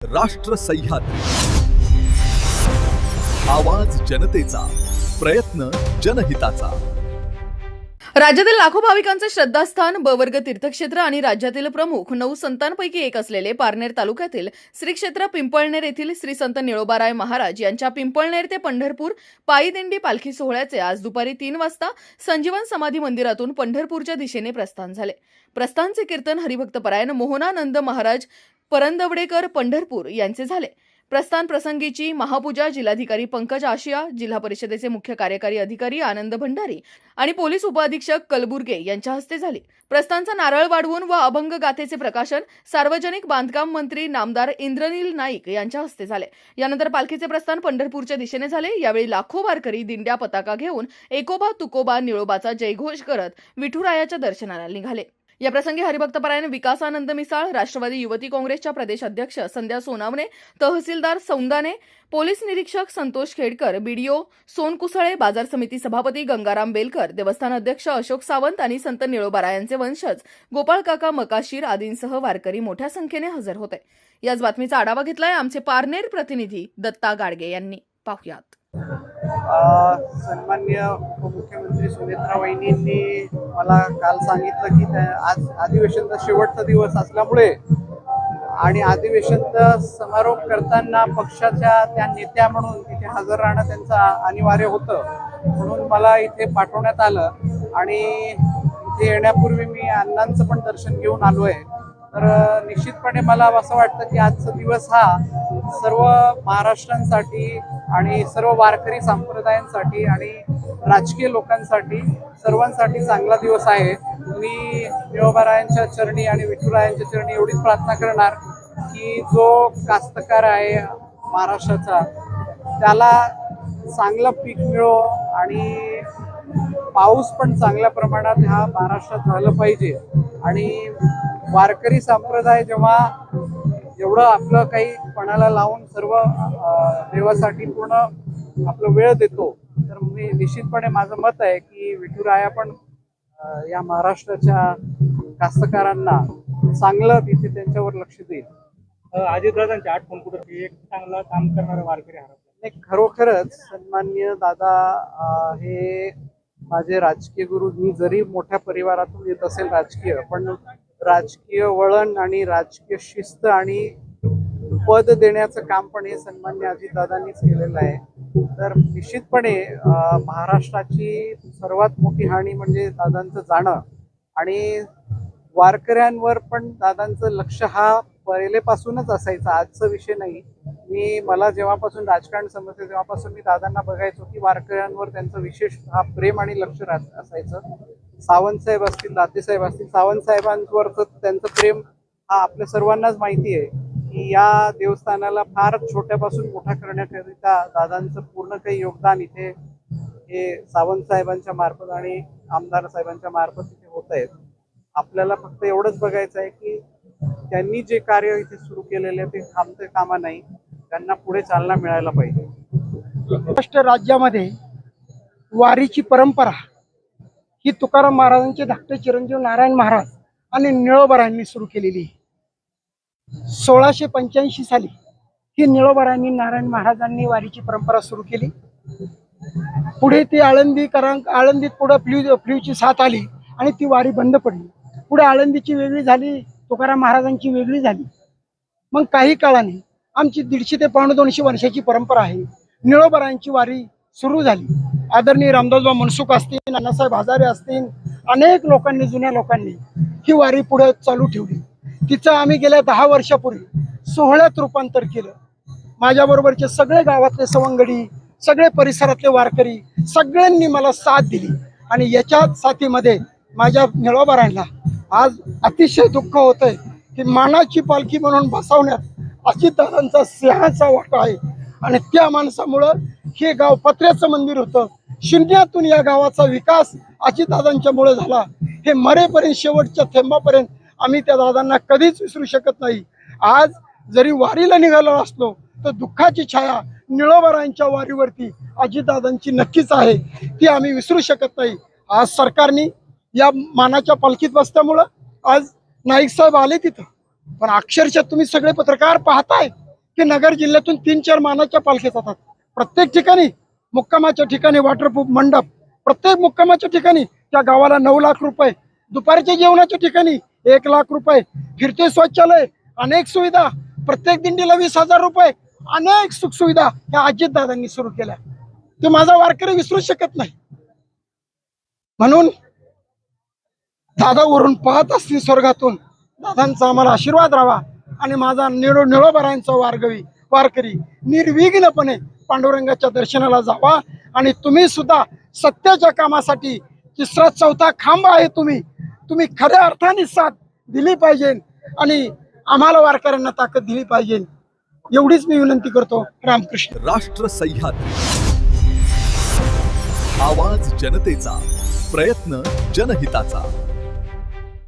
राष्ट्र सह्याद्री, आवाज जनतेचा, प्रयत्न जनहिताचा। राज्यातील लाखो भाविकांचे श्रद्धास्थान ब वर्ग तीर्थक्षेत्र आणि राज्यातील प्रमुख 9 संतांपैकी एक असलेले पारनेर तालुक्यातील श्री क्षेत्र पिंपळनेर येथील श्री संत निळोबाराय महाराज यांच्या पिंपळनेर ते पंढरपूर पायी दिंडी पालखी सोहळ्याचे आज दुपारी 3 वाजता संजीवन समाधी मंदिरातून पंढरपूरच्या दिशेने प्रस्थान झाले। प्रस्थानचे कीर्तन हरिभक्तपरायण मोहनानंद महाराज परंदवडेकर पंढरपूर यांचे झाले। प्रस्थान प्रसंगीची महापूजा जिल्हाधिकारी पंकज आशिया, जिल्हा परिषदेचे मुख्य कार्यकारी अधिकारी आनंद भंडारी आणि पोलीस उपअधीक्षक कलबुर्गे यांच्या हस्ते झाली। प्रस्थानचा नारळ वाढवून व अभंग गाथेचे प्रकाशन सार्वजनिक बांधकाम मंत्री नामदार इंद्रनील नाईक यांच्या हस्ते झाले। यानंतर पालखीचे प्रस्थान पंढरपूरच्या दिशेने झाले। यावेळी लाखो वारकरी दिंड्या पताका घेऊन एकोबा तुकोबा निळोबाचा जयघोष करत विठुरायाच्या दर्शनाला निघाले। या प्रसंगी हरिभक्तपरायण विकासानंद मिसाळ, राष्ट्रवादी युवती काँग्रेसच्या प्रदेश अध्यक्ष संध्या सोनावणे, तहसीलदार सौंदाने, पोलीस निरीक्षक संतोष खेडकर, बीडीओ सोनकुसळे, बाजार समिती सभापती गंगाराम बेलकर, देवस्थान अध्यक्ष अशोक सावंत आणि संत निळोबारायांचे वंशज गोपाळ काका मकाशीर आदींसह वारकरी मोठ्या संख्येने हजर होते। याच बातमीचा आढावा घेतलाय आमचे पारनेर प्रतिनिधी दत्ता गाडगे यांनी। पाहुयात। सन्मान्य उपमुख्यमंत्री सुनेत्रा वहिनींनी मला काल सांगितलं की आज अधिवेशनाचा शेवटचा दिवस असल्यामुळे आणि अधिवेशनाचा समारोप करताना पक्षाच्या त्या नेत्या म्हणून तिथे हजर राहणं त्यांचं अनिवार्य होतं, म्हणून मला इथे पाठवण्यात आलं आणि इथे येण्यापूर्वी मी अण्णांचं पण दर्शन घेऊन आलो आहे। तर निश्चितपणे मला असं वाटतं की आजचा दिवस हा सर्व महाराष्ट्रांसाठी आणि सर्व वारकरी संप्रदायांसाठी आणि राजकीय लोकांसाठी सर्वांसाठी चांगला दिवस आहे। मी निळोबारायांच्या चरणी आणि विठुरायांच्या चरणी एवढीच प्रार्थना करणार की जो कास्तकार आहे महाराष्ट्राचा त्याला चांगलं पीक मिळो आणि पाऊस पण चांगल्या प्रमाणात ह्या महाराष्ट्रात झालं पाहिजे। आणि वारकरी संप्रदाय जेव्हा एवढं आपलं काही पणाला लावून सर्व देवासाठी पूर्ण आपलं वेळ देतो, तर मी निश्चितपणे माझं मत आहे की विठुराया पण या महाराष्ट्राच्या कास्तकारांना चांगलं तिथे त्यांच्यावर लक्ष देईल। अजितदादांची आठवण कुठे एक चांगलं काम करणारा वारकरी हरपला नाही, खरोखरच सन्माननीय दादा हे माझे राजकीय गुरु। मी जरी मोठ्या परिवारातून येत असेल राजकीय, पण राजकीय वळण आणि राजकीय शिस्त आणि पद देण्याचं काम पण हे सन्मान्य अजितदादांनीच केलेलं आहे। तर निश्चितपणे महाराष्ट्राची सर्वात मोठी हानी म्हणजे दादांचं जाणं आणि वारकऱ्यांवर पण दादांचं लक्ष हा पहिलेपासूनच असायचा, आजचा विषय नाही। मला जेव्हापासून राजकारण समजते तेव्हापासून मी दादांना बघायचो की वारकऱ्यांवर त्यांचं विशेष हा प्रेम आणि लक्ष असायचं। सावंतसाहेब असतील, दातेसाहेब असतील, सावंतसाहेबांवर त्यांचं प्रेम हा आपल्या सर्वांनाच माहिती आहे की या देवस्थानाला फार छोट्यापासून मोठा करण्याकरिता दादांचं पूर्ण काही योगदान इथे हे सावंतसाहेबांच्या मार्फत आणि आमदार साहेबांच्या मार्फत इथे होत आहेत। आपल्याला फक्त एवढंच बघायचं आहे की त्यांनी जे कार्य इथे सुरू केलेले ते थांबते कामा नाही, त्यांना पुढे चालना मिळायला पाहिजे। महाराष्ट्र राज्यामध्ये वारीची परंपरा ही तुकाराम महाराजांचे धाकटे चिरंजीव नारायण महाराज आणि निळोबारायांनी सुरू केलेली आहे। 1685 साली ही निळोबारायांनी नारायण महाराजांनी वारीची परंपरा सुरू केली। पुढे ती आळंदीत पुढे फ्ल्यूची साथ आली आणि ती वारी बंद पडली। पुढे आळंदीची वेगळी झाली, तुकाराम महाराजांची वेगळी झाली। मग काही काळाने आमची 150 ते 250 वर्षाची परंपरा आहे, निळोबारायांची वारी सुरू झाली। आदरणीय रामदासबा मनसुख असतील, नानासाहेब हजारे असतील, अनेक लोकांनी, जुन्या लोकांनी ही वारी पुढे चालू ठेवली। तिचं आम्ही गेल्या 10 वर्षापूर्वी सोहळ्यात रूपांतर केलं। माझ्याबरोबरचे सगळे गावातले सवंगडी, सगळे परिसरातले वारकरी सगळ्यांनी मला साथ दिली आणि याच्या साथीमध्ये माझ्या निळोबारायांना आज अतिशय दुःख होतंय की मानाची पालखी म्हणून बसवण्यात अजितदादांचा सिंहाचा वाटा आहे आणि त्या माणसामुळं हे गाव पत्र्याचं मंदिर होतं। शून्यातून या गावाचा विकास अजितदादांच्यामुळे झाला। हे मरेपर्यंत शेवटच्या थेंबापर्यंत आम्ही त्या दादांना कधीच विसरू शकत नाही। आज जरी वारीला निघालो असलो तर दुःखाची छाया निळोबारायांच्या वारीवरती अजितदादांची नक्कीच आहे, ती आम्ही विसरू शकत नाही। आज सरकारने या मानाच्या पालखीत बसल्यामुळं आज नाईक साहेब आले तिथं, पण अक्षरशः तुम्ही सगळे पत्रकार पाहताय की नगर जिल्ह्यातून 3-4 मानाच्या पालख्या जातात. प्रत्येक ठिकाणी मुक्कामाच्या ठिकाणी वॉटरप्रूफ मंडप, प्रत्येक मुक्कामाच्या ठिकाणी त्या गावाला 9 लाख रुपये, दुपारच्या जेवणाच्या ठिकाणी 1 लाख रुपये, फिरते शौचालय, अनेक सुविधा, प्रत्येक दिंडीला 20,000 रुपये, अनेक सुखसुविधा या अजितदादांनी सुरू केल्या. ते माझा वारकरी विसरू शकत नाही. म्हणून दादा वरून पाहत असतील स्वर्गातून, दादांचा आम्हाला आशीर्वाद राहावा आणि माझा निळोबारायांचा वारकरी निर्विघ्नपणे पांडुरंगाच्या दर्शनाला जावा. आणि तुम्ही सुद्धा सत्याच्या कामासाठी 3रा-4था खांब आहे. तुम्ही खऱ्या अर्थाने साथ दिली पाहिजे आणि आम्हाला वारकऱ्यांना ताकद दिली पाहिजे. एवढीच मी विनंती करतो. रामकृष्ण. राष्ट्र सह्याद्री, आवाज जनतेचा, प्रयत्न जनहिताचा.